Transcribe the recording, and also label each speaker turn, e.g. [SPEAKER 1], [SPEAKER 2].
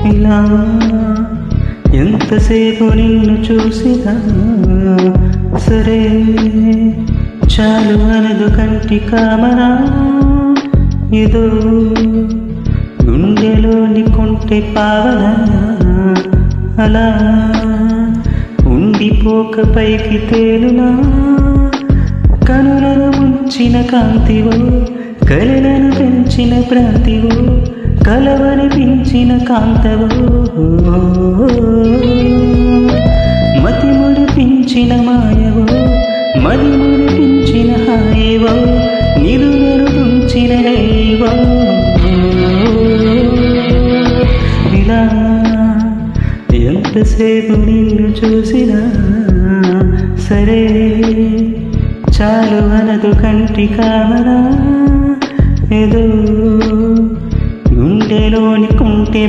[SPEAKER 1] ఇలా ఎంతసేపు నిన్ను చూసినా సరే చాలు అనదు కంటి కామనా ఏదో గుండెలోని కొంటె పావన అలా ఉండిపోక పైకి తేలునా కనులను ముంచిన కాంతివో కలలను పెంచిన ప్రాంతివో కలవనిపించిన కాంతవో మతి ముడిపించిన మాయవో మది ముడిపించిన హాయేవో నిదురను తుంచిన రేవో ఇలా ఎంతసేపు నిన్ను చూసినా సరే చాలు అనదు కంటి కామనా ఏదో గుండెలోని కుంటే